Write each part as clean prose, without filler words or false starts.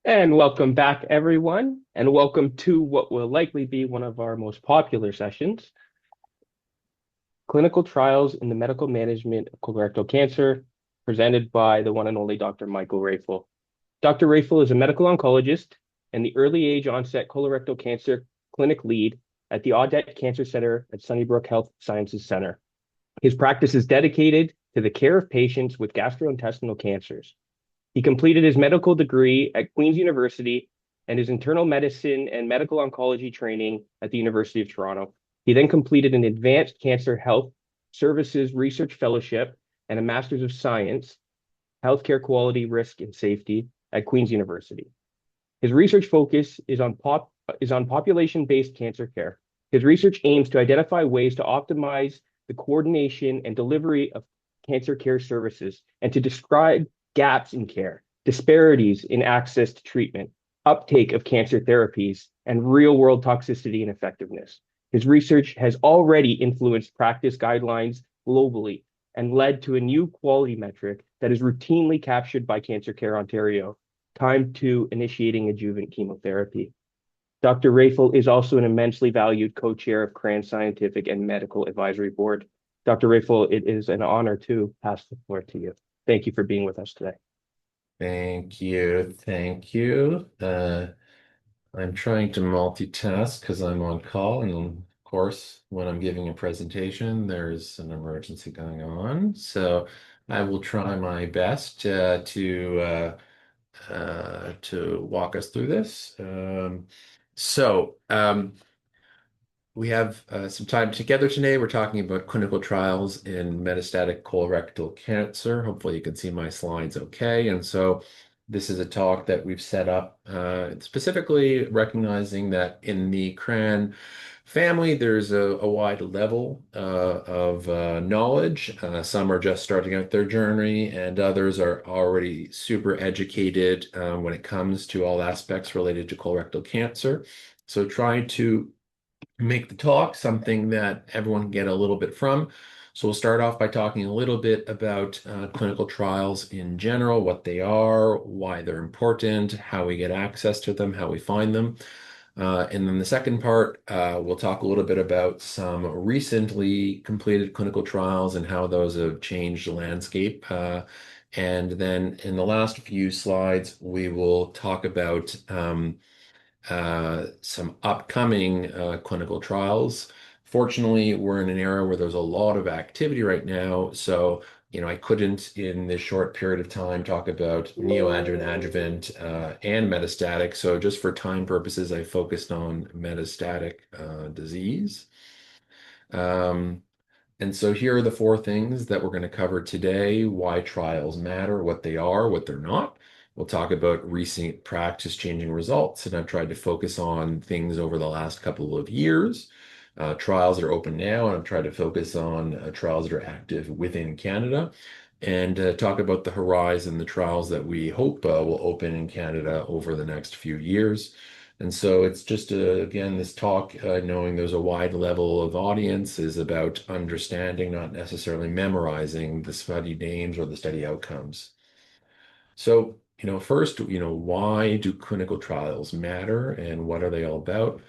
And welcome back, everyone, and welcome to what will likely be one of our most popular sessions, Clinical Trials in the Medical Management of Colorectal Cancer, presented by the one and only Dr. Michael Raphael. Dr. Raphael is a medical oncologist and the early age onset colorectal cancer clinic lead at the Audette Cancer Center at Sunnybrook Health Sciences Center. His practice is dedicated to the care of patients with gastrointestinal cancers. He completed his medical degree at Queen's University and his internal medicine and medical oncology training at the University of Toronto. He then completed an advanced cancer health services research fellowship and a master's of science, healthcare quality, risk, and safety at Queen's University. His research focus is on population-based cancer care. His research aims to identify ways to optimize the coordination and delivery of cancer care services and to describe gaps in care, disparities in access to treatment, uptake of cancer therapies, and real-world toxicity and effectiveness. His research has already influenced practice guidelines globally and led to a new quality metric that is routinely captured by Cancer Care Ontario, time to initiating adjuvant chemotherapy. Dr. Raphael is also an immensely valued co-chair of CRAN's Scientific and Medical Advisory Board. Dr. Raphael, it is an honor to pass the floor to you. Thank you for being with us today. Thank you. Thank you. I'm trying to multitask because I'm on call. And of course, when I'm giving a presentation, there's an emergency going on. So I will try my best to walk us through this. We have some time together today. We're talking about clinical trials in metastatic colorectal cancer. Hopefully, you can see my slides okay. And so, this is a talk that we've set up specifically recognizing that in the CRAN family, there's a wide level of knowledge. Some are just starting out their journey, and others are already super educated when it comes to all aspects related to colorectal cancer. So, trying to make the talk something that everyone can get a little bit from. So we'll start off by talking a little bit about clinical trials in general, what they are, why they're important, how we get access to them, how we find them. And then the second part, we'll talk a little bit about some recently completed clinical trials and how those have changed the landscape. And then in the last few slides, we will talk about some upcoming clinical trials. Fortunately, we're in an era where there's a lot of activity right now. So, I couldn't in this short period of time talk about neoadjuvant, adjuvant, and metastatic. So just for time purposes, I focused on metastatic disease. Um, and so here are the four things that we're going to cover today: why trials matter, what they are, what they're not. We'll talk about recent practice changing results, and I've tried to focus on things over the last couple of years. Trials that are open now, and I've tried to focus on trials that are active within Canada, and talk about the horizon, the trials that we hope will open in Canada over the next few years. And so it's just, again, this talk, knowing there's a wide level of audience, is about understanding, not necessarily memorizing the study names or the study outcomes. So, first, why do clinical trials matter and what are they all about?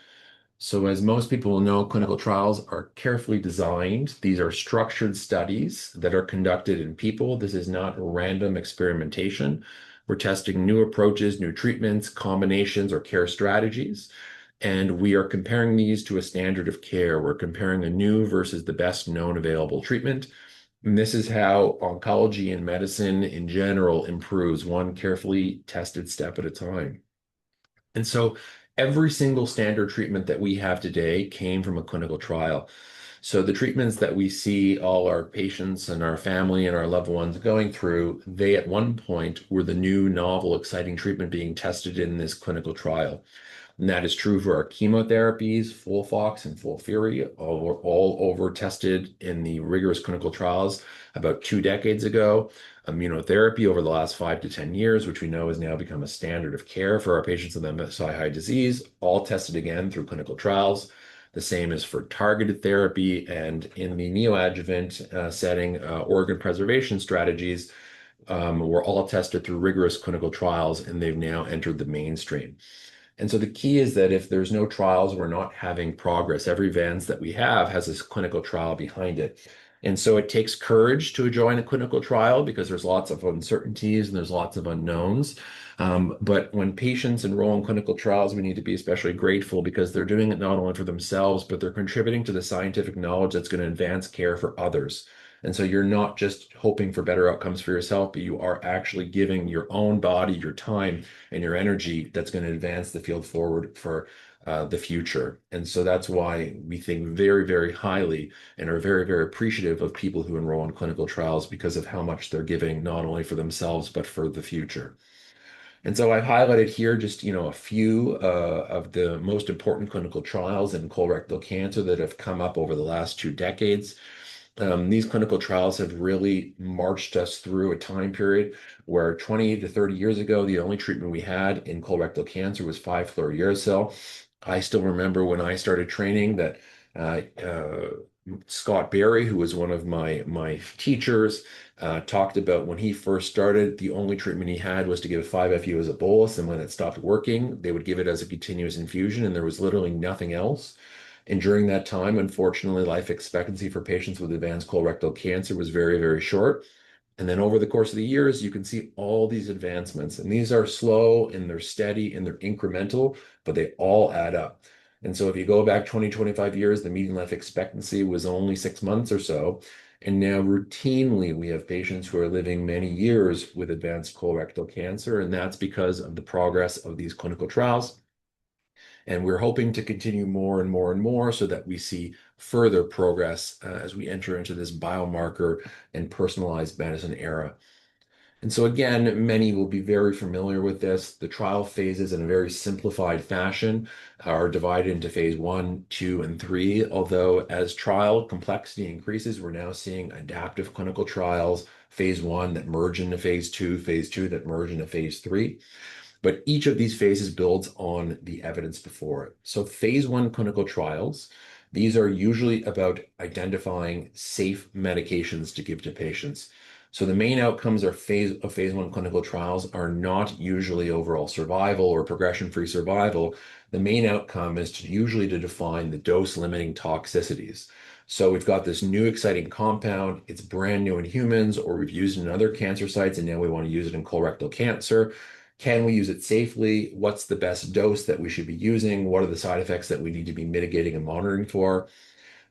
So, as most people will know, clinical trials are carefully designed. These are structured studies that are conducted in people. This is not random experimentation. We're testing new approaches, new treatments, combinations, or care strategies. And we are comparing these to a standard of care. We're comparing a new versus the best known available treatment. And this is how oncology and medicine in general improves, one carefully tested step at a time. And so every single standard treatment that we have today came from a clinical trial. So the treatments that we see all our patients and our family and our loved ones going through, they at one point were the new novel, exciting treatment being tested in this clinical trial. And that is true for our chemotherapies, FOLFOX and FOLFIRI, all over tested in the rigorous clinical trials about 2 decades ago. Immunotherapy over the last 5 to 10 years, which we know has now become a standard of care for our patients with MSI-high disease, all tested again through clinical trials. The same is for targeted therapy and in the neoadjuvant setting, organ preservation strategies. were all tested through rigorous clinical trials, and they've now entered the mainstream. And so the key is that if there's no trials, we're not having progress. Every advance that we have has this clinical trial behind it. And so it takes courage to join a clinical trial because there's lots of uncertainties and there's lots of unknowns. But when patients enroll in clinical trials, we need to be especially grateful because they're doing it not only for themselves, but they're contributing to the scientific knowledge that's going to advance care for others. And so you're not just hoping for better outcomes for yourself, but you are actually giving your own body, your time, and your energy that's going to advance the field forward for the future. And so that's why we think very, very highly and are very, very appreciative of people who enroll in clinical trials because of how much they're giving, not only for themselves, but for the future. And so I've highlighted here just, a few of the most important clinical trials in colorectal cancer that have come up over the last 2 decades. These clinical trials have really marched us through a time period where 20 to 30 years ago, the only treatment we had in colorectal cancer was 5-fluorouracil. I still remember when I started training that uh, uh, Scott Barry, who was one of my teachers, talked about when he first started, the only treatment he had was to give 5-FU as a bolus, and when it stopped working, they would give it as a continuous infusion, and there was literally nothing else. And during that time, unfortunately, life expectancy for patients with advanced colorectal cancer was very, very short. And then over the course of the years, you can see all these advancements. And these are slow and they're steady and they're incremental, but they all add up. And so if you go back 20, 25 years, the median life expectancy was only 6 months or so. And now routinely, we have patients who are living many years with advanced colorectal cancer. And that's because of the progress of these clinical trials. And we're hoping to continue more and more and more so that we see further progress as we enter into this biomarker and personalized medicine era. And so, again, many will be very familiar with this. The trial phases, in a very simplified fashion, are divided into phase 1, 2, and 3. Although, as trial complexity increases, we're now seeing adaptive clinical trials, phase 1 that merge into phase 2 that merge into phase 3. But each of these phases builds on the evidence before it. So phase 1 clinical trials, these are usually about identifying safe medications to give to patients. So the main outcomes of phase 1 clinical trials are not usually overall survival or progression-free survival. The main outcome is usually to define the dose-limiting toxicities. So we've got this new exciting compound, it's brand new in humans, or we've used it in other cancer sites, and now we want to use it in colorectal cancer. Can we use it safely? What's the best dose that we should be using? What are the side effects that we need to be mitigating and monitoring for?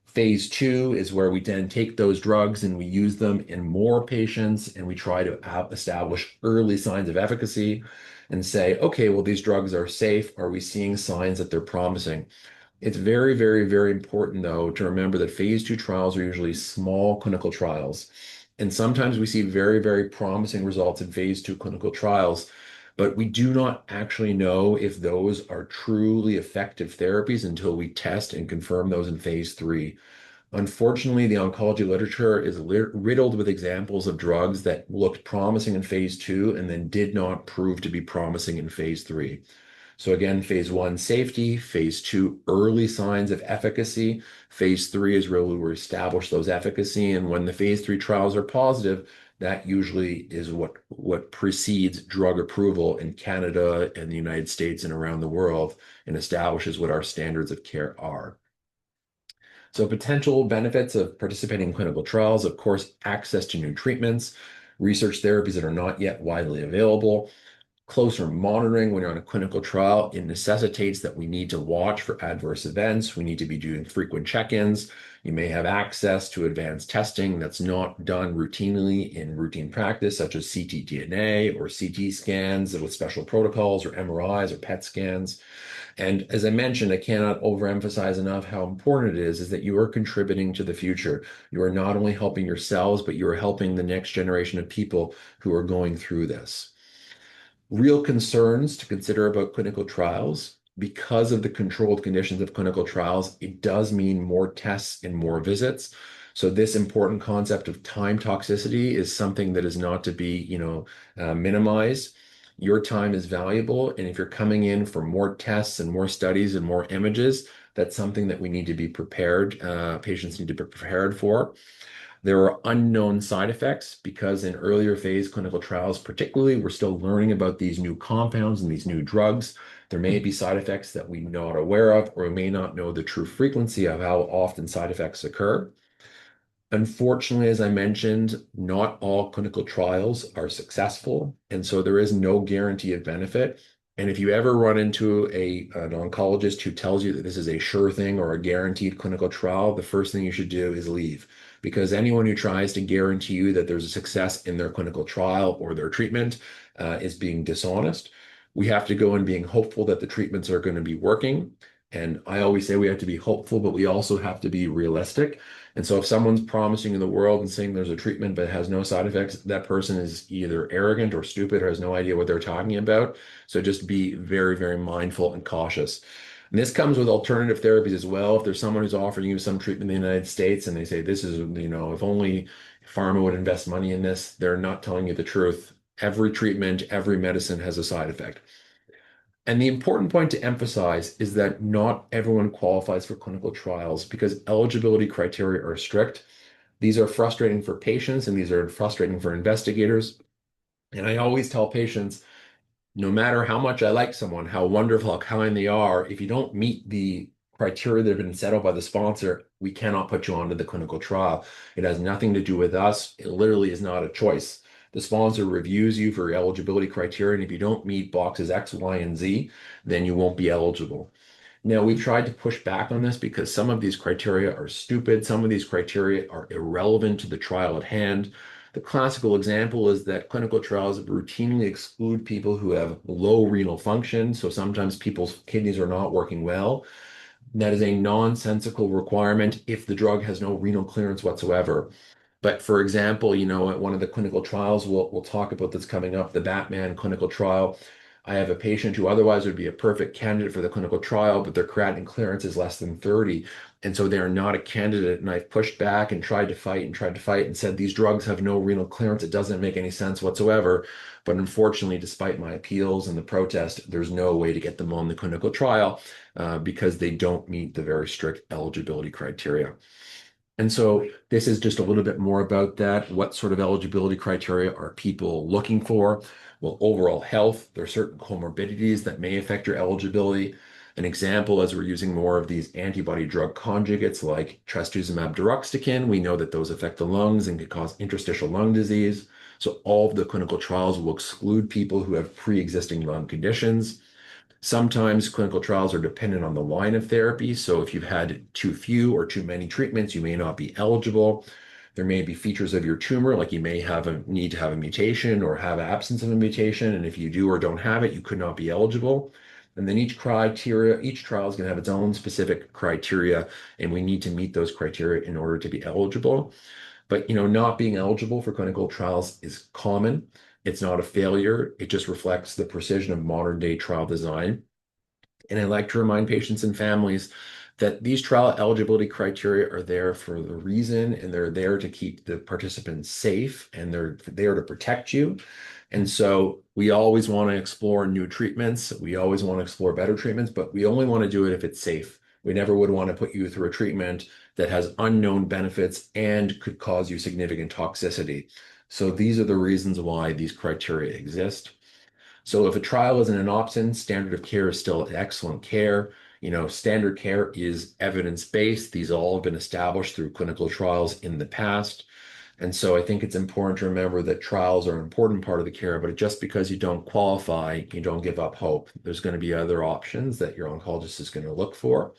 Phase 2 is where we then take those drugs and we use them in more patients and we try to establish early signs of efficacy and say, okay, well, these drugs are safe. Are we seeing signs that they're promising? It's very, very, very important, though, to remember that phase 2 trials are usually small clinical trials. And sometimes we see very, very promising results in phase 2 clinical trials, but we do not actually know if those are truly effective therapies until we test and confirm those in phase 3. Unfortunately, the oncology literature is riddled with examples of drugs that looked promising in phase 2 and then did not prove to be promising in phase 3. So again, phase 1, safety, phase 2, early signs of efficacy. Phase 3 is really where we establish those efficacy. And when the phase 3 trials are positive, that usually is what precedes drug approval in Canada and the United States and around the world and establishes what our standards of care are. So potential benefits of participating in clinical trials, of course, access to new treatments, research therapies that are not yet widely available, closer monitoring when you're on a clinical trial. It necessitates that we need to watch for adverse events. We need to be doing frequent check-ins. You may have access to advanced testing that's not done routinely in routine practice, such as ctDNA or CT scans with special protocols or MRIs or PET scans. And as I mentioned, I cannot overemphasize enough how important it is that you are contributing to the future. You are not only helping yourselves, but you are helping the next generation of people who are going through this. Real concerns to consider about clinical trials. Because of the controlled conditions of clinical trials, it does mean more tests and more visits. So this important concept of time toxicity is something that is not to be, minimized. Your time is valuable, and if you're coming in for more tests and more studies and more images, that's something that we need to be prepared. Patients need to be prepared for. There are unknown side effects because in earlier phase clinical trials, particularly, we're still learning about these new compounds and these new drugs. There may be side effects that we're not aware of, or we may not know the true frequency of how often side effects occur. Unfortunately, as I mentioned, not all clinical trials are successful, and so there is no guarantee of benefit. And if you ever run into an oncologist who tells you that this is a sure thing or a guaranteed clinical trial, the first thing you should do is leave. Because anyone who tries to guarantee you that there's a success in their clinical trial or their treatment is being dishonest. We have to go in being hopeful that the treatments are going to be working. And I always say we have to be hopeful, but we also have to be realistic. And so if someone's promising in the world and saying there's a treatment but has no side effects, that person is either arrogant or stupid or has no idea what they're talking about. So just be very, very mindful and cautious. And this comes with alternative therapies as well. If there's someone who's offering you some treatment in the United States and they say this is, if only pharma would invest money in this, they're not telling you the truth. Every treatment, every medicine has a side effect. And the important point to emphasize is that not everyone qualifies for clinical trials because eligibility criteria are strict. These are frustrating for patients and these are frustrating for investigators. And I always tell patients, no matter how much I like someone, how wonderful, how kind they are, if you don't meet the criteria that have been set out by the sponsor, we cannot put you onto the clinical trial. It has nothing to do with us. It literally is not a choice. The sponsor reviews you for your eligibility criteria, and if you don't meet boxes X, Y, and Z, then you won't be eligible. Now, we've tried to push back on this because some of these criteria are stupid. Some of these criteria are irrelevant to the trial at hand. The classical example is that clinical trials routinely exclude people who have low renal function. So sometimes people's kidneys are not working well. That is a nonsensical requirement if the drug has no renal clearance whatsoever. But for example, at one of the clinical trials, we'll talk about this coming up, the Batman clinical trial. I have a patient who otherwise would be a perfect candidate for the clinical trial, but their creatinine clearance is less than 30. And so they are not a candidate. And I've pushed back and tried to fight and said, these drugs have no renal clearance. It doesn't make any sense whatsoever. But unfortunately, despite my appeals and the protest, there's no way to get them on the clinical trial because they don't meet the very strict eligibility criteria. And so this is just a little bit more about that. What sort of eligibility criteria are people looking for? Well, overall health, there are certain comorbidities that may affect your eligibility. An example, as we're using more of these antibody drug conjugates like trastuzumab deruxtecan, we know that those affect the lungs and can cause interstitial lung disease. So all of the clinical trials will exclude people who have pre-existing lung conditions. Sometimes clinical trials are dependent on the line of therapy. So if you've had too few or too many treatments, you may not be eligible. There may be features of your tumor, like you may have a need to have a mutation or have absence of a mutation. And if you do or don't have it, you could not be eligible. And then each trial is going to have its own specific criteria, and we need to meet those criteria in order to be eligible. But not being eligible for clinical trials is common. It's not a failure. It just reflects the precision of modern day trial design. And I like to remind patients and families that these trial eligibility criteria are there for the reason, and they're there to keep the participants safe, and they're there to protect you. And so we always want to explore new treatments. We always want to explore better treatments, but we only want to do it if it's safe. We never would want to put you through a treatment that has unknown benefits and could cause you significant toxicity. So these are the reasons why these criteria exist. So if a trial isn't an option, standard of care is still excellent care. Standard care is evidence-based. These all have been established through clinical trials in the past. And so I think it's important to remember that trials are an important part of the care, but just because you don't qualify, you don't give up hope. There's going to be other options that your oncologist is going to look for.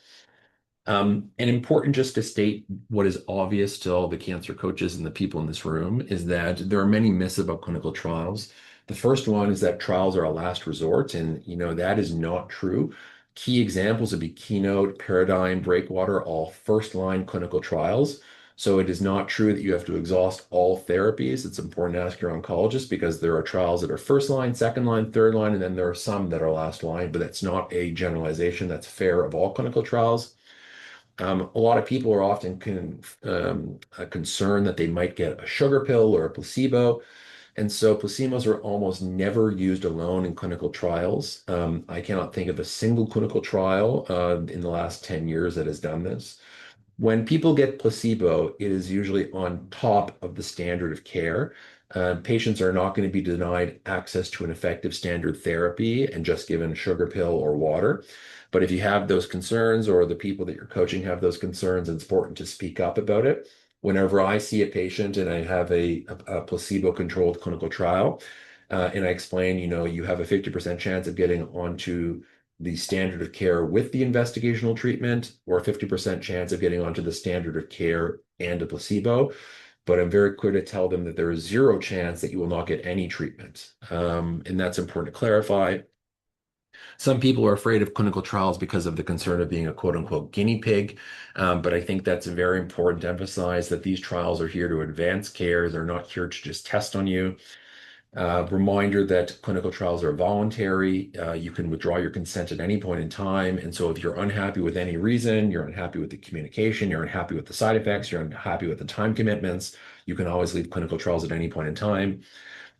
And important just to state what is obvious to all the cancer coaches and the people in this room is that there are many myths about clinical trials. The first one is that trials are a last resort, and that is not true. Key examples would be Keynote, Paradigm, Breakwater, all first-line clinical trials. So it is not true that you have to exhaust all therapies. It's important to ask your oncologist because there are trials that are first line, second line, third line, and then there are some that are last line, but that's not a generalization that's fair of all clinical trials. A lot of people are often concerned that they might get a sugar pill or a placebo. And so placebos are almost never used alone in clinical trials. I cannot think of a single clinical trial in the last 10 years that has done this. When people get placebo, it is usually on top of the standard of care. Patients are not going to be denied access to an effective standard therapy and just given sugar pill or water. But if you have those concerns or the people that you're coaching have those concerns, it's important to speak up about it. Whenever I see a patient and I have a placebo-controlled clinical trial, and I explain, you have a 50% chance of getting onto the standard of care with the investigational treatment, or a 50% chance of getting onto the standard of care and a placebo. But I'm very clear to tell them that there is zero chance that you will not get any treatment. And that's important to clarify. Some people are afraid of clinical trials because of the concern of being a quote unquote guinea pig. But I think that's very important to emphasize that these trials are here to advance care. They're not here to just test on you. Reminder that clinical trials are voluntary. You can withdraw your consent at any point in time. And so if you're unhappy with any reason, you're unhappy with the communication, you're unhappy with the side effects, you're unhappy with the time commitments, you can always leave clinical trials at any point in time.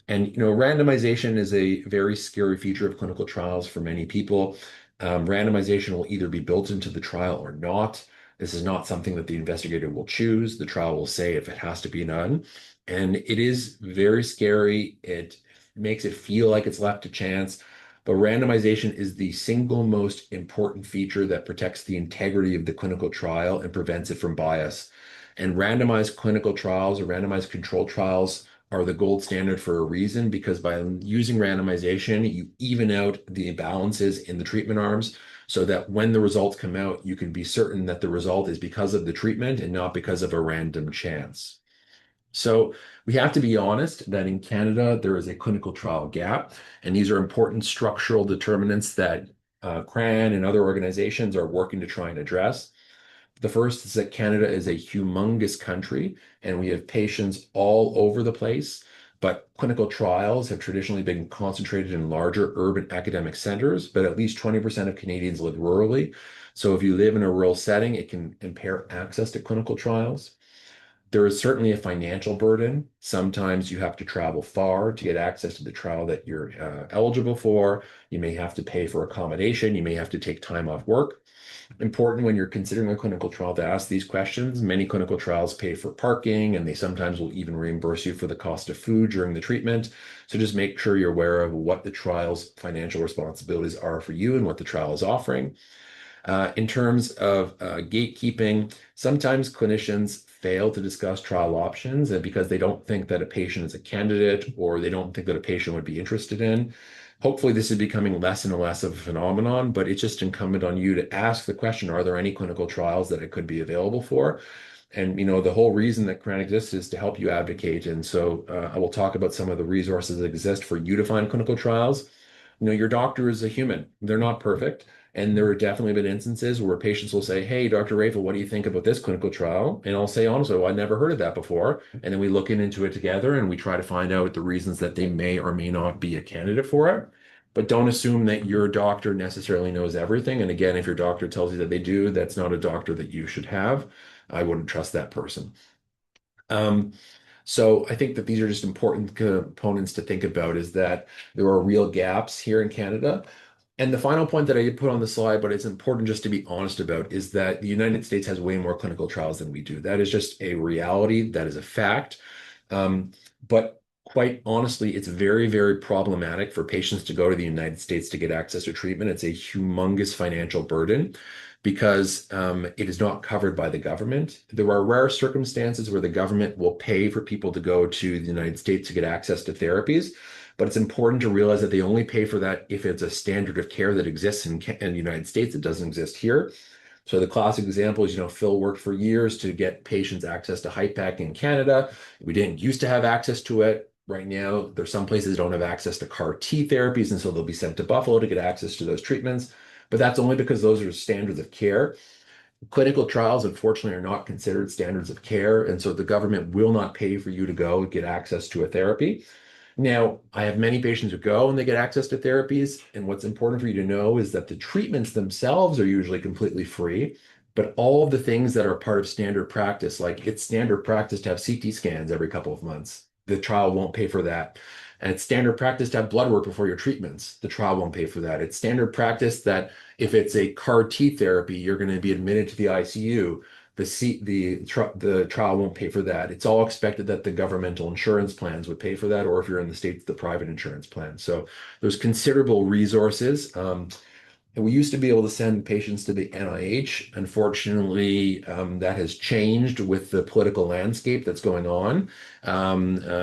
And randomization is a very scary feature of clinical trials for many people. Randomization will either be built into the trial or not. This is not something that the investigator will choose. The trial will say if it has to be done. And it is very scary. It makes it feel like it's left to chance. But randomization is the single most important feature that protects the integrity of the clinical trial and prevents it from bias. And randomized clinical trials or randomized controlled trials are the gold standard for a reason, because by using randomization, you even out the imbalances in the treatment arms so that when the results come out, you can be certain that the result is because of the treatment and not because of a random chance. So we have to be honest that in Canada, there is a clinical trial gap, and these are important structural determinants that CRAN and other organizations are working to try and address. The first is that Canada is a humongous country and we have patients all over the place, but clinical trials have traditionally been concentrated in larger urban academic centers, but at least 20% of Canadians live rurally. So if you live in a rural setting, it can impair access to clinical trials. There is certainly a financial burden. Sometimes you have to travel far to get access to the trial that you're eligible for. You may have to pay for accommodation. You may have to take time off work. Important when you're considering a clinical trial to ask these questions. Many clinical trials pay for parking, and they sometimes will even reimburse you for the cost of food during the treatment. So just make sure you're aware of what the trial's financial responsibilities are for you and what the trial is offering. In terms of gatekeeping, sometimes clinicians fail to discuss trial options and because they don't think that a patient is a candidate or they don't think that a patient would be interested in. Hopefully, this is becoming less and less of a phenomenon, but it's just incumbent on you to ask the question, are there any clinical trials that it could be available for? And the whole reason that CRAN exists is to help you advocate. And so I will talk about some of the resources that exist for you to find clinical trials. Your doctor is a human. They're not perfect. And there have definitely been instances where patients will say, "Hey, Dr. Raphael, what do you think about this clinical trial?" And I'll say, honestly, well, I never heard of that before. And then we look into it together and we try to find out the reasons that they may or may not be a candidate for it. But don't assume that your doctor necessarily knows everything. And again, if your doctor tells you that they do, that's not a doctor that you should have. I wouldn't trust that person. Um, so I think that these are just important components to think about, is that there are real gaps here in Canada. And the final point that I put on the slide, but it's important just to be honest about, is that the United States has way more clinical trials than we do. That is just a reality. That is a fact. But quite honestly, it's very, very problematic for patients to go to the United States to get access to treatment. It's a humongous financial burden because it is not covered by the government. There are rare circumstances where the government will pay for people to go to the United States to get access to therapies. But it's important to realize that they only pay for that if it's a standard of care that exists in the United States. It doesn't exist here. So the classic example is, Phil worked for years to get patients access to HIPAC in Canada. We didn't used to have access to it. Right now, there's some places that don't have access to CAR T therapies, and so they'll be sent to Buffalo to get access to those treatments. But that's only because those are standards of care. Clinical trials, unfortunately, are not considered standards of care, and so the government will not pay for you to go get access to a therapy. Now, I have many patients who go and they get access to therapies. And what's important for you to know is that the treatments themselves are usually completely free, but all of the things that are part of standard practice, like it's standard practice to have CT scans every couple of months, the trial won't pay for that. And it's standard practice to have blood work before your treatments. The trial won't pay for that. It's standard practice that if it's a CAR T therapy, you're going to be admitted to the ICU. the trial won't pay for that. It's all expected that the governmental insurance plans would pay for that, or if you're in the States, the private insurance plan. So there's considerable resources. And we used to be able to send patients to the NIH. Unfortunately, that has changed with the political landscape that's going on,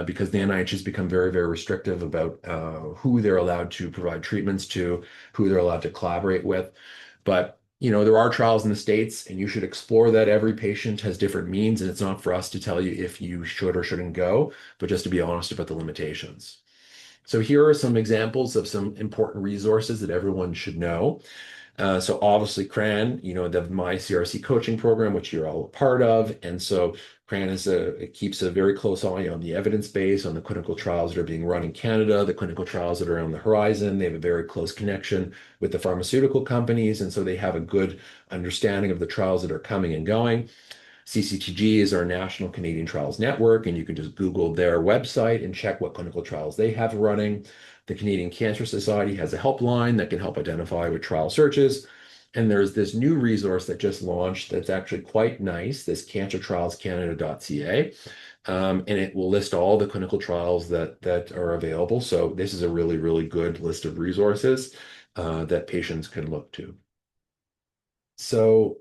because the NIH has become very, very restrictive about who they're allowed to provide treatments to, who they're allowed to collaborate with. But there are trials in the States, and you should explore that. Every patient has different means, and it's not for us to tell you if you should or shouldn't go, but just to be honest about the limitations. So here are some examples of some important resources that everyone should know. So obviously CRAN, the My CRC coaching program, which you're all a part of. And so CRAN it keeps a very close eye on the evidence base, on the clinical trials that are being run in Canada, the clinical trials that are on the horizon. They have a very close connection with the pharmaceutical companies. And so they have a good understanding of the trials that are coming and going. CCTG is our National Canadian Trials Network, and you can just Google their website and check what clinical trials they have running. The Canadian Cancer Society has a helpline that can help identify with trial searches. And there's this new resource that just launched that's actually quite nice, this cancertrialscanada.ca. And it will list all the clinical trials that are available. So this is a really, really good list of resources that patients can look to. So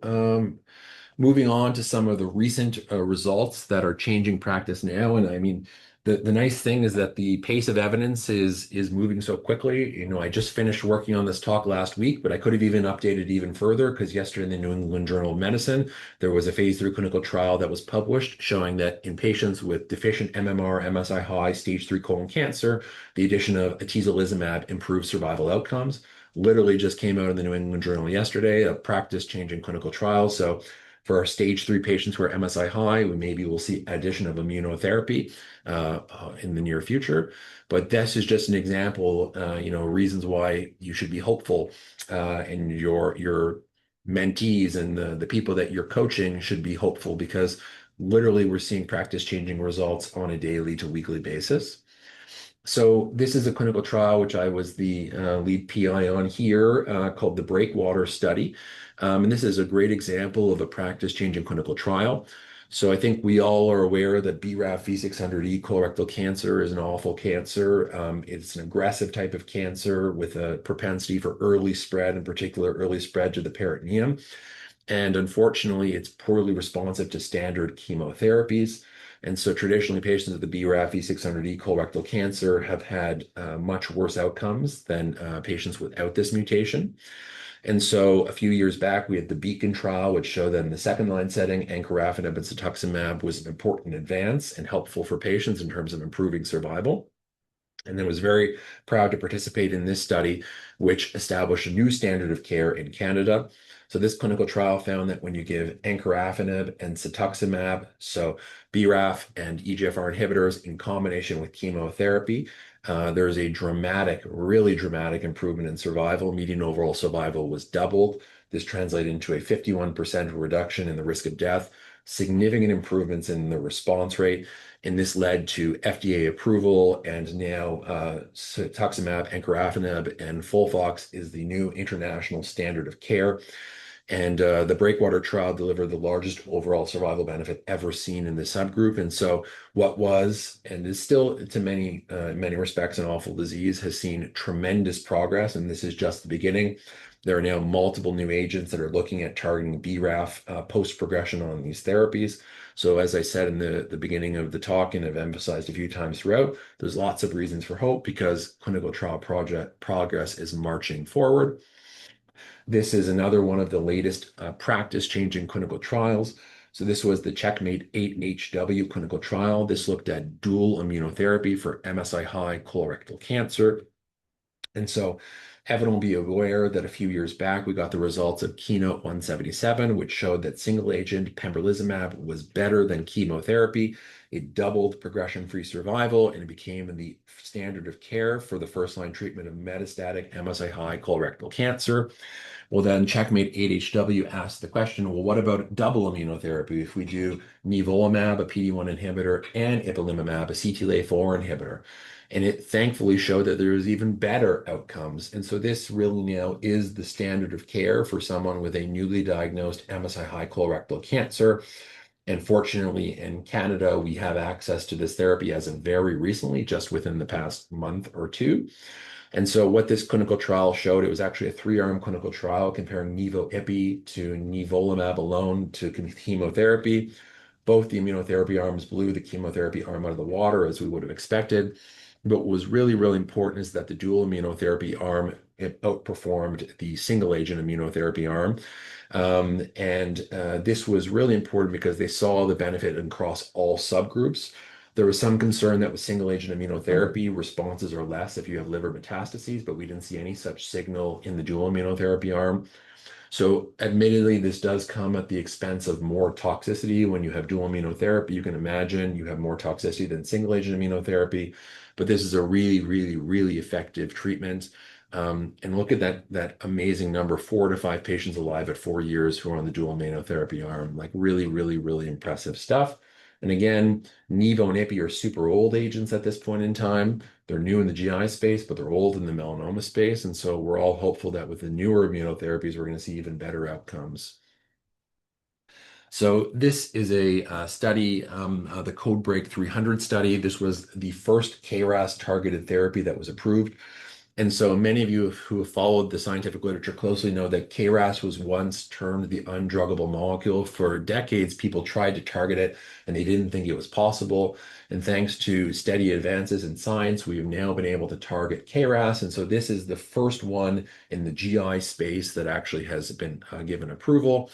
moving on to some of the recent results that are changing practice now. And I mean, the nice thing is that the pace of evidence is moving so quickly. I just finished working on this talk last week, but I could have even updated even further because yesterday in the New England Journal of Medicine, there was a phase 3 clinical trial that was published showing that in patients with deficient MMR, MSI high, stage 3 colon cancer, the addition of atezolizumab improved survival outcomes. Literally just came out in the New England Journal yesterday, a practice-changing clinical trial. So for our stage 3 patients who are MSI high, we will see addition of immunotherapy in the near future. But this is just an example, reasons why you should be hopeful, and your mentees and the people that you're coaching should be hopeful because literally we're seeing practice-changing results on a daily to weekly basis. So this is a clinical trial which I was the lead PI on here, called the Breakwater Study. And this is a great example of a practice-changing clinical trial. So I think we all are aware that BRAF V600E colorectal cancer is an awful cancer. It's an aggressive type of cancer with a propensity for early spread, in particular early spread to the peritoneum. And unfortunately, it's poorly responsive to standard chemotherapies. And so traditionally, patients with the BRAF V600E colorectal cancer have had much worse outcomes than patients without this mutation. And so a few years back, we had the Beacon trial, which showed that in the second-line setting, encorafenib and cetuximab was an important advance and helpful for patients in terms of improving survival. And then was very proud to participate in this study, which established a new standard of care in Canada. So this clinical trial found that when you give encorafenib and cetuximab, so BRAF and EGFR inhibitors in combination with chemotherapy, there's a really dramatic improvement in survival. Median overall survival was doubled. This translated into a 51% reduction in the risk of death, significant improvements in the response rate. And this led to FDA approval, and now cetuximab, encorafenib, and FOLFOX is the new international standard of care. And the Breakwater trial delivered the largest overall survival benefit ever seen in this subgroup. And so what was, and is still to many respects, an awful disease, has seen tremendous progress. And this is just the beginning. There are now multiple new agents that are looking at targeting BRAF post-progression on these therapies. So as I said in the beginning of the talk, and I've emphasized a few times throughout, there's lots of reasons for hope because clinical trial progress is marching forward. This is another one of the latest practice-changing clinical trials. So this was the Checkmate 8HW clinical trial. This looked at dual immunotherapy for MSI-high colorectal cancer. And so everyone will be aware that a few years back, we got the results of Keynote 177, which showed that single-agent pembrolizumab was better than chemotherapy It doubled progression-free survival, and it became the standard of care for the first-line treatment of metastatic MSI-high colorectal cancer. Well, then Checkmate 8HW asked the question, well, what about double immunotherapy if we do nivolumab, a PD-1 inhibitor, and ipilimumab, a CTLA-4 inhibitor? And it thankfully showed that there was even better outcomes. And so this really now is the standard of care for someone with a newly diagnosed MSI-high colorectal cancer. And fortunately, in Canada, we have access to this therapy as of very recently, just within the past month or two. And so what this clinical trial showed, it was actually a three-arm clinical trial comparing nivo-ipi to nivolumab alone to chemotherapy. Both the immunotherapy arms blew the chemotherapy arm out of the water, as we would have expected. But what was really, really important is that the dual immunotherapy arm it outperformed the single agent immunotherapy arm. This was really important because they saw the benefit across all subgroups. There was some concern that with single agent immunotherapy, responses are less if you have liver metastases, but we didn't see any such signal in the dual immunotherapy arm. So, admittedly, this does come at the expense of more toxicity. When you have dual immunotherapy, you can imagine you have more toxicity than single agent immunotherapy, but this is a really, really, really effective treatment. And look at that amazing number, 4 to 5 patients alive at 4 years who are on the dual immunotherapy arm. Like really, really, really impressive stuff. And again, Nivo and Ipi are super old agents at this point in time. They're new in the GI space, but they're old in the melanoma space. And so we're all hopeful that with the newer immunotherapies, we're going to see even better outcomes. So this is a study, the CodeBreak 300 study. This was the first KRAS targeted therapy that was approved. And so many of you who have followed the scientific literature closely know that KRAS was once termed the undruggable molecule. For decades, people tried to target it and they didn't think it was possible. And thanks to steady advances in science, we've now been able to target KRAS. And so this is the first one in the GI space that actually has been given approval.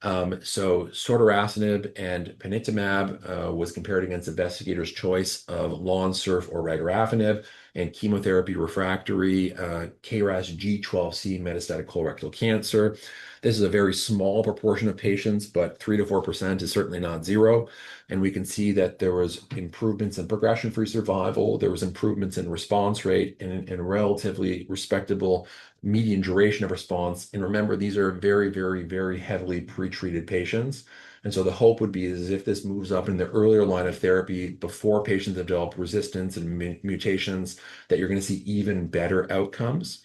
So sotorasib and panitumab was compared against investigators' choice of Lonsurf or regorafenib and chemotherapy refractory KRAS G12C metastatic colorectal cancer. This is a very small proportion of patients, but 3 to 4% is certainly not zero. And we can see that there was improvements in progression-free survival, there was improvements in response rate, and a relatively respectable median duration of response. And remember, these are very, very, very heavily pretreated patients. And so the hope would be is if this moves up in the earlier line of therapy before patients have developed resistance and mutations, that you're going to see even better outcomes.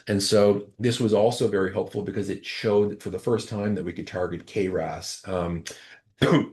And so this was also very hopeful because it showed for the first time that we could target KRAS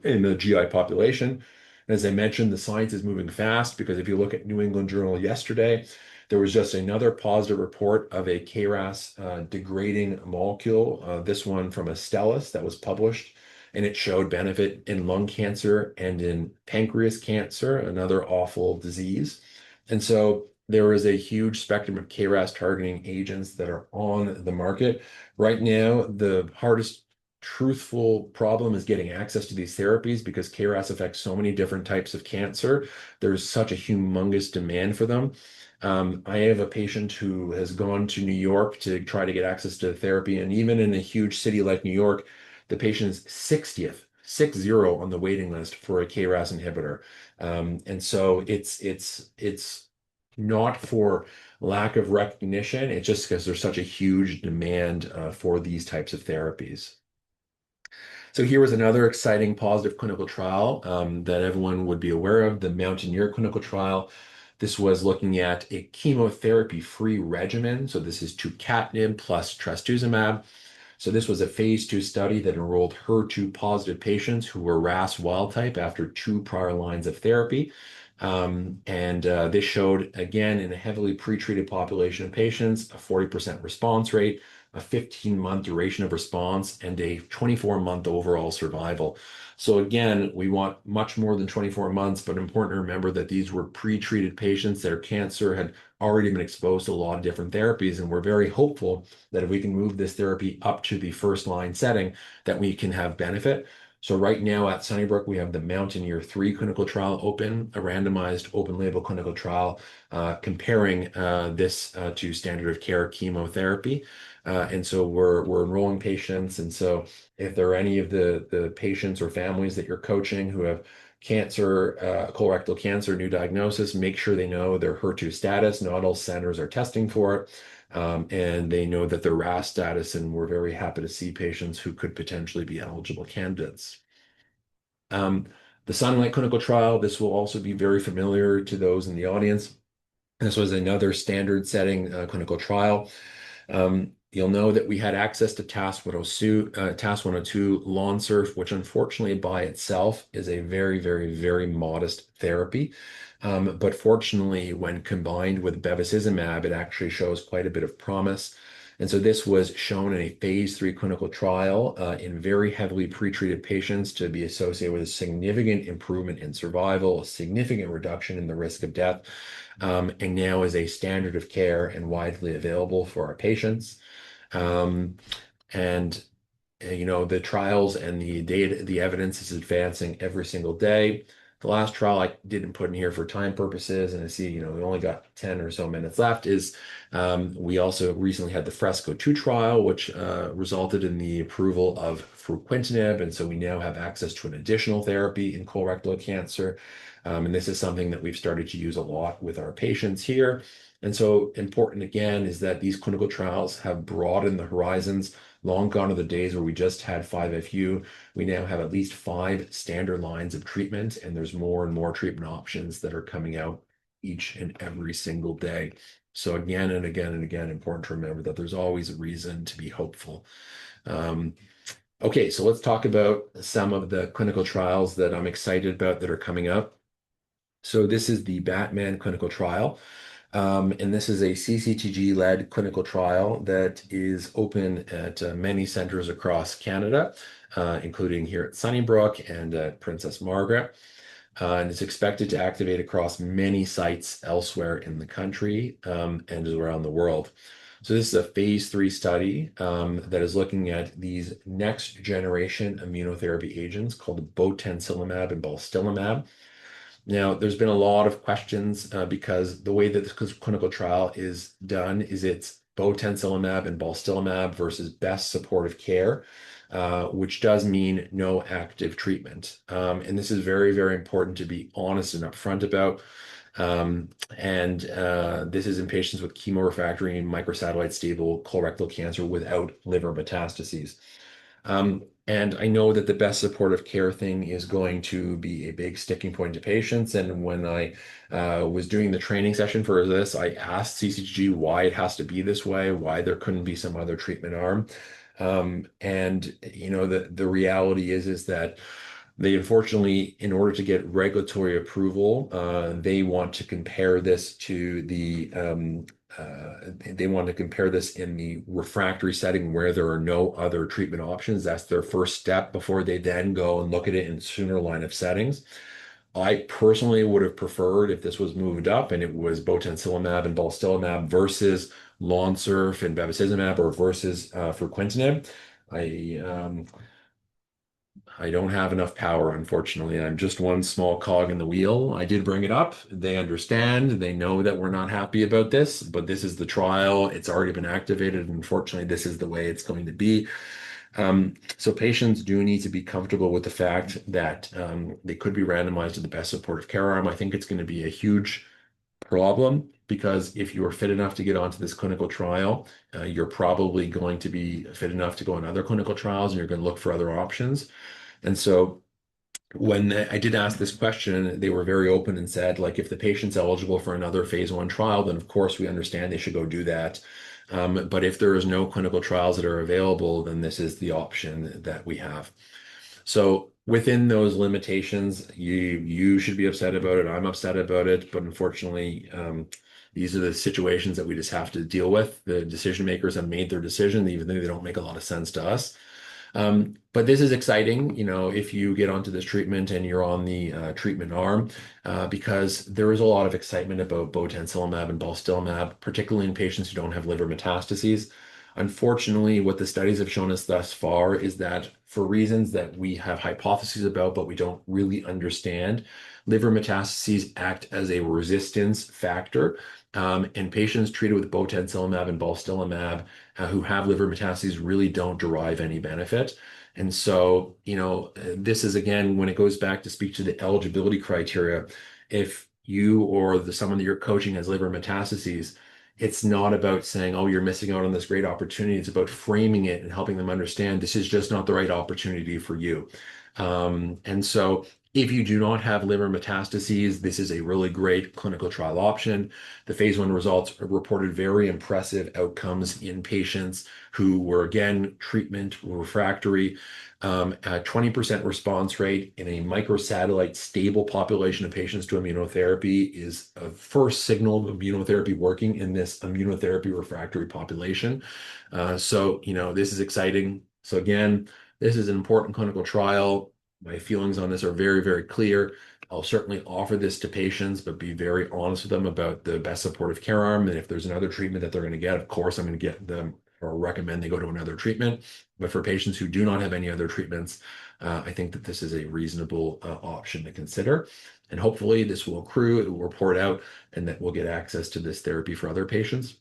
in the GI population. And as I mentioned, the science is moving fast because if you look at New England Journal yesterday, there was just another positive report of a KRAS degrading molecule, this one from Astellas that was published, and it showed benefit in lung cancer and in pancreas cancer, another awful disease. And so there is a huge spectrum of KRAS targeting agents that are on the market. Right now, the hardest truthful problem is getting access to these therapies because KRAS affects so many different types of cancer. There's such a humongous demand for them. I have a patient who has gone to New York to try to get access to therapy, and even in a huge city like New York, the patient is 60th, 60 on the waiting list for a KRAS inhibitor. And so it's not for lack of recognition, it's just because there's such a huge demand for these types of therapies. So here was another exciting positive clinical trial that everyone would be aware of, the Mountaineer clinical trial. This was looking at a chemotherapy-free regimen. So this is tucatinib plus trastuzumab. So this was a phase 2 study that enrolled HER2 positive patients who were RAS wild type after 2 prior lines of therapy. This showed, again, in a heavily pretreated population of patients, a 40% response rate, a 15-month duration of response, and a 24-month overall survival. So again, we want much more than 24 months, but important to remember that these were pretreated patients. Their cancer had already been exposed to a lot of different therapies, and we're very hopeful that if we can move this therapy up to the first line setting, that we can have benefit. So right now at Sunnybrook, we have the Mountaineer 3 clinical trial open, a randomized open label clinical trial comparing this to standard of care chemotherapy. And so we're enrolling patients. And so if there are any of the patients or families that you're coaching who have colorectal cancer, new diagnosis, make sure they know their HER2 status. Not all centers are testing for it. And they know that their RAS status, and we're very happy to see patients who could potentially be eligible candidates. Um, the Sunlight clinical trial, this will also be very familiar to those in the audience. This was another standard setting clinical trial. You'll know that we had access to TAS 102 Lonsurf, which unfortunately by itself is a very, very, very modest therapy. But fortunately, when combined with bevacizumab, it actually shows quite a bit of promise. And so this was shown in a phase 3 clinical trial in very heavily pretreated patients to be associated with a significant improvement in survival, a significant reduction in the risk of death, and now is a standard of care and widely available for our patients. Um, and the trials and the data, the evidence is advancing every single day. The last trial I didn't put in here for time purposes, and I see, we only got 10 or so minutes left, is we also recently had the Fresco 2 trial, which resulted in the approval of fruquintinib. And so we now have access to an additional therapy in colorectal cancer. And this is something that we've started to use a lot with our patients here. And so important again is that these clinical trials have broadened the horizons. Long gone are the days where we just had 5-FU. We now have at least 5 standard lines of treatment, and there's more and more treatment options that are coming out each and every single day. So again and again and again, important to remember that there's always a reason to be hopeful. Okay, so let's talk about some of the clinical trials that I'm excited about that are coming up. So this is the Batman clinical trial. And this is a CCTG-led clinical trial that is open at many centers across Canada, including here at Sunnybrook and at Princess Margaret. And it's expected to activate across many sites elsewhere in the country and around the world. So this is a phase 3 study that is looking at these next generation immunotherapy agents called botensilimab and balstilimab. Now, there's been a lot of questions because the way that this clinical trial is done is it's botensilimab and balstilimab versus best supportive care, which does mean no active treatment. And this is very, very important to be honest and upfront about. This is in patients with chemorefractory and microsatellite stable colorectal cancer without liver metastases. And I know that the best supportive care thing is going to be a big sticking point to patients. And when I was doing the training session for this, I asked CCG why it has to be this way, why there couldn't be some other treatment arm. The reality is that they unfortunately, in order to get regulatory approval, they want to compare this to they want to compare this in the refractory setting where there are no other treatment options. That's their first step before they then go and look at it in sooner line of settings. I personally would have preferred if this was moved up and it was botensilimab and balstilimab versus Lonsurf and bevacizumab or versus fruquintinib. I don't have enough power, unfortunately. I'm just one small cog in the wheel. I did bring it up. They understand. They know that we're not happy about this, but this is the trial. It's already been activated. Unfortunately, this is the way it's going to be. So patients do need to be comfortable with the fact that they could be randomized to the best supportive care arm. I think it's going to be a huge problem because if you are fit enough to get onto this clinical trial, you're probably going to be fit enough to go on other clinical trials and you're going to look for other options. And so when I did ask this question, they were very open and said, like, if the patient's eligible for another phase 1 trial, then of course we understand they should go do that. But if there is no clinical trials that are available, then this is the option that we have. So within those limitations, you should be upset about it. I'm upset about it, but unfortunately, these are the situations that we just have to deal with. The decision makers have made their decision, even though they don't make a lot of sense to us. But this is exciting, if you get onto this treatment and you're on the treatment arm, because there is a lot of excitement about botensilimab and balstilimab, particularly in patients who don't have liver metastases. Unfortunately, what the studies have shown us thus far is that for reasons that we have hypotheses about, but we don't really understand, liver metastases act as a resistance factor. And patients treated with botensilimab and balstilimab who have liver metastases really don't derive any benefit. And so, this is again, when it goes back to speak to the eligibility criteria, if you or someone that you're coaching has liver metastases, it's not about saying, oh, you're missing out on this great opportunity. It's about framing it and helping them understand this is just not the right opportunity for you. And so if you do not have liver metastases, this is a really great clinical trial option. The phase 1 results reported very impressive outcomes in patients who were, again, treatment refractory. A 20% response rate in a microsatellite stable population of patients to immunotherapy is a first signal of immunotherapy working in this immunotherapy refractory population. So, this is exciting. So again, this is an important clinical trial. My feelings on this are very, very clear. I'll certainly offer this to patients, but be very honest with them about the best supportive care arm. And if there's another treatment that they're going to get, of course, I'm going to get them or recommend they go to another treatment. But for patients who do not have any other treatments, I think that this is a reasonable option to consider. And hopefully this will accrue, it will report out, and that we'll get access to this therapy for other patients.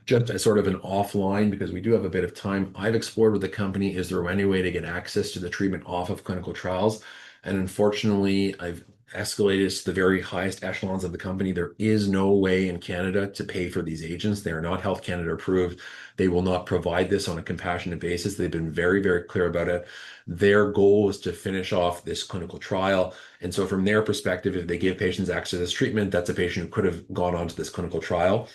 Just as sort of an offline, because we do have a bit of time, I've explored with the company, is there any way to get access to the treatment off of clinical trials? And unfortunately, I've escalated this to the very highest echelons of the company. There is no way in Canada to pay for these agents. They are not Health Canada approved. They will not provide this on a compassionate basis. They've been very, very clear about it. Their goal is to finish off this clinical trial. And so from their perspective, if they give patients access to this treatment, that's a patient who could have gone on to this clinical trial.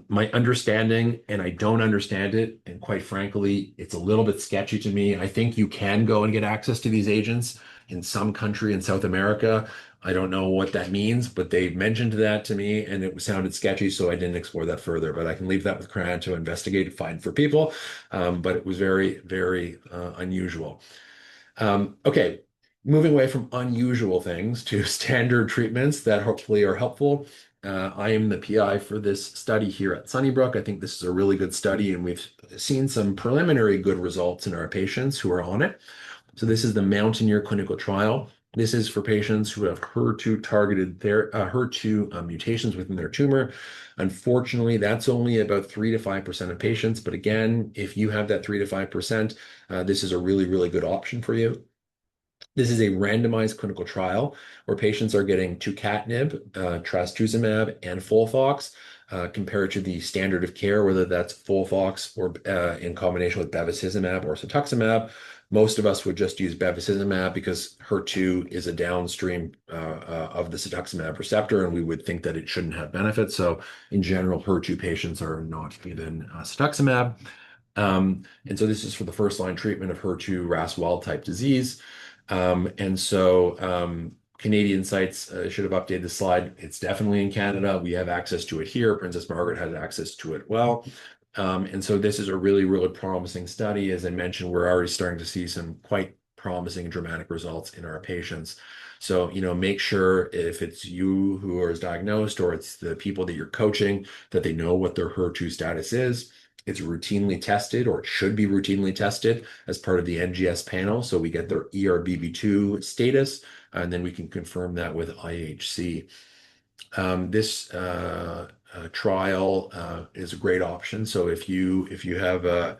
My understanding, and I don't understand it, and quite frankly, it's a little bit sketchy to me. I think you can go and get access to these agents in some country in South America. I don't know what that means, but they mentioned that to me and it sounded sketchy, so I didn't explore that further. But I can leave that with Cran to investigate and find for people. But it was very, very unusual. Okay, moving away from unusual things to standard treatments that hopefully are helpful. I am the PI for this study here at Sunnybrook. I think this is a really good study, and we've seen some preliminary good results in our patients who are on it. So this is the Mountaineer clinical trial. This is for patients who have HER2 targeted HER2 mutations within their tumor. Unfortunately, that's only about 3 to 5% of patients. But again, if you have that 3 to 5%, this is a really, really good option for you. This is a randomized clinical trial where patients are getting tucatinib, trastuzumab, and FOLFOX compared to the standard of care, whether that's FOLFOX or in combination with bevacizumab or cetuximab. Most of us would just use bevacizumab because HER2 is a downstream of the cetuximab receptor, and we would think that it shouldn't have benefits. So in general, HER2 patients are not given cetuximab. And so this is for the first line treatment of HER2 RAS wild type disease. Canadian sites should have updated the slide. It's definitely in Canada. We have access to it here. Princess Margaret has access to it well. And so this is a really, really promising study. As I mentioned, we're already starting to see some quite promising and dramatic results in our patients. So, make sure if it's you who is diagnosed or it's the people that you're coaching, that they know what their HER2 status is. It's routinely tested, or it should be routinely tested as part of the NGS panel. So we get their ERBB2 status, and then we can confirm that with IHC. This trial is a great option. So if you have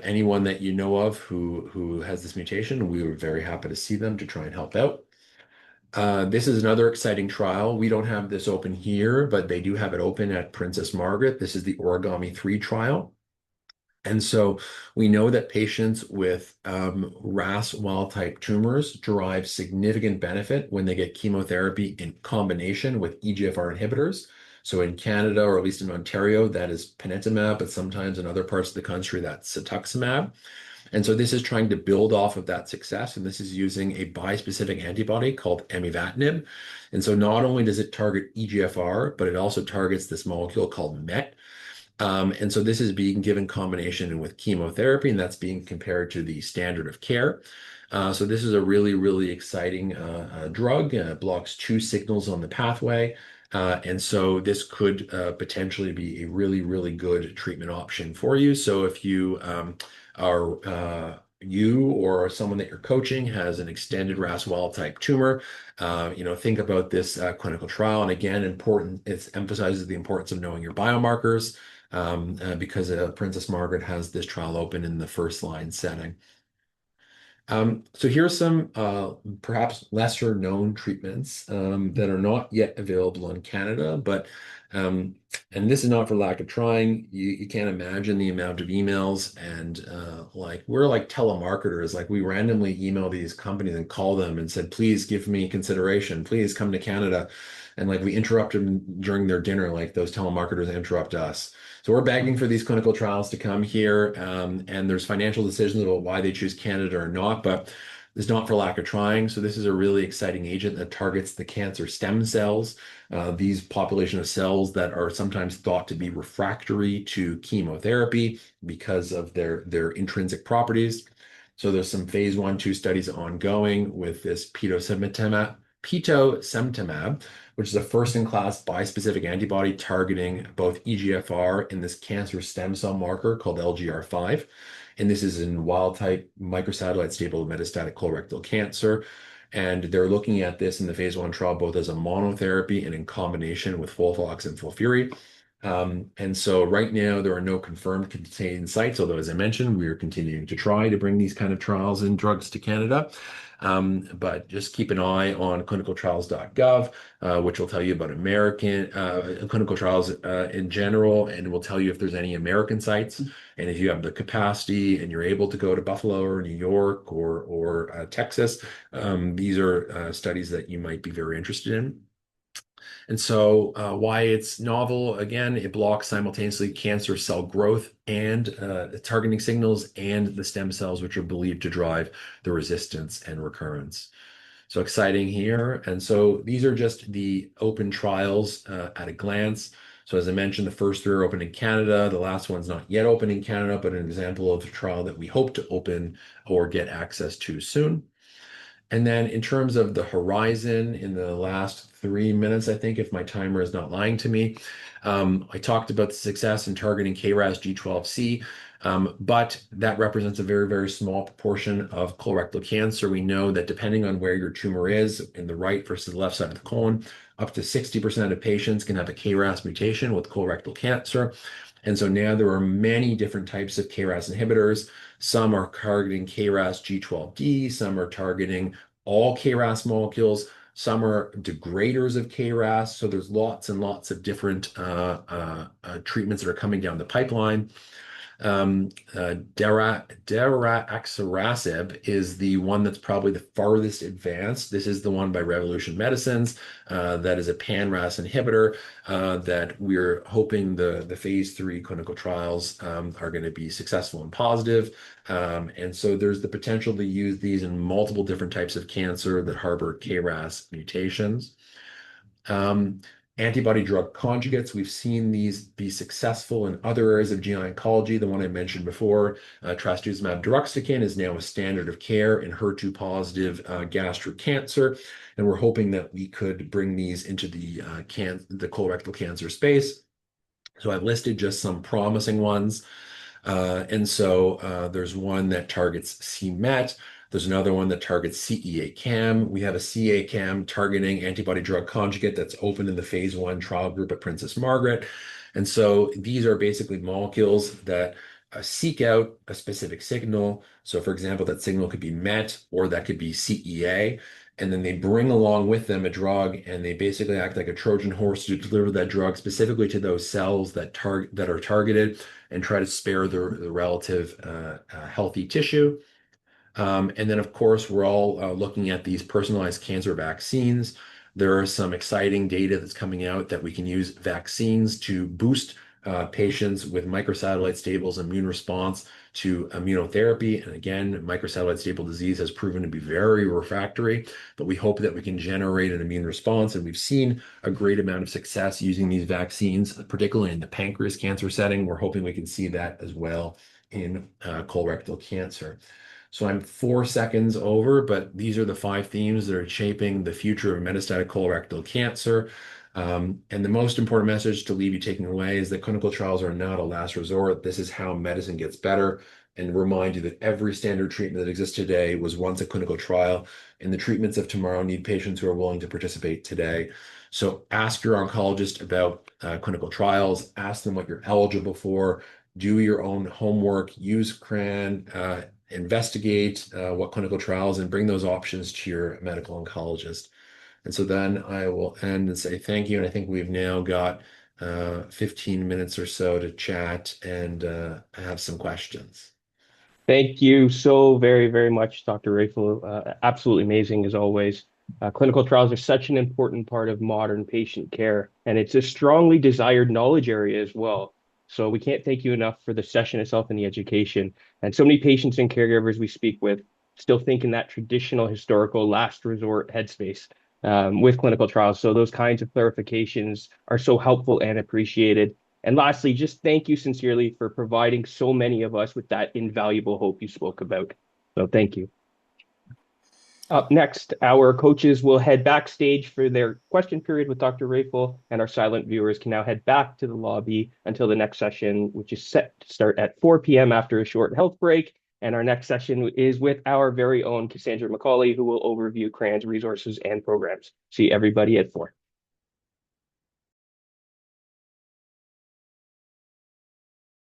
anyone that you know of who has this mutation, we were very happy to see them to try and help out. This is another exciting trial. We don't have this open here, but they do have it open at Princess Margaret. This is the Origami 3 trial. And so we know that patients with RAS wild type tumors derive significant benefit when they get chemotherapy in combination with EGFR inhibitors. So in Canada, or at least in Ontario, that is panitumab, but sometimes in other parts of the country, that's cetuximab. And so this is trying to build off of that success, and this is using a bispecific antibody called amivantamab. And so not only does it target EGFR, but it also targets this molecule called MET. And so this is being given combination with chemotherapy, and that's being compared to the standard of care. So this is a really, really exciting drug. Blocks two signals on the pathway. And so this could potentially be a really, really good treatment option for you. So if you or someone that you're coaching has an extended RAS wild type tumor, think about this clinical trial. And again, it emphasizes the importance of knowing your biomarkers. because Princess Margaret has this trial open in the first line setting. So here are some perhaps lesser known treatments that are not yet available in Canada, but and this is not for lack of trying. You can't imagine the amount of emails and like we're like telemarketers. Like we randomly email these companies and call them and said, please give me consideration. Please come to Canada. And like we interrupt them during their dinner, like those telemarketers interrupt us. So we're begging for these clinical trials to come here, and there's financial decisions about why they choose Canada or not, but it's not for lack of trying. So this is a really exciting agent that targets the cancer stem cells, these population of cells that are sometimes thought to be refractory to chemotherapy because of their intrinsic properties. So there's some phase 1, 2 studies ongoing with this petosemtamab, which is a first-in-class bispecific antibody targeting both EGFR and this cancer stem cell marker called LGR5. And this is in wild-type microsatellite stable metastatic colorectal cancer. And they're looking at this in the phase 1 trial both as a monotherapy and in combination with FOLFOX and FOLFIRI. And so right now there are no confirmed contained sites, although as I mentioned, we are continuing to try to bring these kind of trials and drugs to Canada. But just keep an eye on clinicaltrials.gov, which will tell you about American clinical trials in general, and will tell you if there's any American sites. And if you have the capacity and you're able to go to Buffalo or New York or Texas, these are studies that you might be very interested in. And so, why it's novel, again, it blocks simultaneously cancer cell growth and targeting signals and the stem cells, which are believed to drive the resistance and recurrence. So exciting here. And so these are just the open trials at a glance. So as I mentioned, the first 3 are open in Canada. The last one's not yet open in Canada, but an example of a trial that we hope to open or get access to soon. And then in terms of the horizon in the last 3 minutes, I think, if my timer is not lying to me, I talked about the success in targeting KRAS G12C, but that represents a very, very small proportion of colorectal cancer. We know that depending on where your tumor is, in the right versus the left side of the colon, up to 60% of patients can have a KRAS mutation with colorectal cancer. And so now there are many different types of KRAS inhibitors. Some are targeting KRAS G12D, some are targeting all KRAS molecules, some are degraders of KRAS. So there's lots and lots of different treatments that are coming down the pipeline. Daraxonrasib is the one that's probably the farthest advanced. This is the one by Revolution Medicines that is a pan-RAS inhibitor that we're hoping the phase 3 clinical trials are going to be successful and positive. And so there's the potential to use these in multiple different types of cancer that harbor KRAS mutations. Antibody drug conjugates, we've seen these be successful in other areas of GI oncology. The one I mentioned before, trastuzumab deruxtecan, is now a standard of care in HER2 positive gastric cancer. And we're hoping that we could bring these into the colorectal cancer space. So I've listed just some promising ones. There's one that targets c-Met. There's another one that targets CEA-CAM. We have a CEA-CAM targeting antibody drug conjugate that's open in the phase 1 trial group at Princess Margaret. And so these are basically molecules that seek out a specific signal. So for example, that signal could be MET or that could be CEA. And then they bring along with them a drug and they basically act like a Trojan horse to deliver that drug specifically to those cells that are targeted and try to spare the relative healthy tissue. And then, of course, we're all looking at these personalized cancer vaccines. There are some exciting data that's coming out that we can use vaccines to boost patients with microsatellite stable's immune response to immunotherapy. And again, microsatellite stable disease has proven to be very refractory, but we hope that we can generate an immune response. And we've seen a great amount of success using these vaccines, particularly in the pancreas cancer setting. We're hoping we can see that as well in colorectal cancer. So I'm 4 seconds over, but these are the 5 themes that are shaping the future of metastatic colorectal cancer. And the most important message to leave you taking away is that clinical trials are not a last resort. This is how medicine gets better. And remind you that every standard treatment that exists today was once a clinical trial, and the treatments of tomorrow need patients who are willing to participate today. So ask your oncologist about clinical trials, ask them what you're eligible for, do your own homework, use CRAN, investigate what clinical trials, and bring those options to your medical oncologist. And so then I will end and say thank you. And I think we've now got 15 minutes or so to chat and have some questions. Thank you so very, very much, Dr. Raphael. Absolutely amazing as always. Clinical trials are such an important part of modern patient care, and it's a strongly desired knowledge area as well. So we can't thank you enough for the session itself and the education. And so many patients and caregivers we speak with still think in that traditional historical last resort headspace with clinical trials. So those kinds of clarifications are so helpful and appreciated. And lastly, just thank you sincerely for providing so many of us with that invaluable hope you spoke about. So thank you. Up next, our coaches will head backstage for their question period with Dr. Raphael, and our silent viewers can now head back to the lobby until the next session, which is set to start at 4 p.m. after a short health break. And our next session is with our very own Cassandra McCauley, who will overview CRAN's resources and programs. See everybody at 4.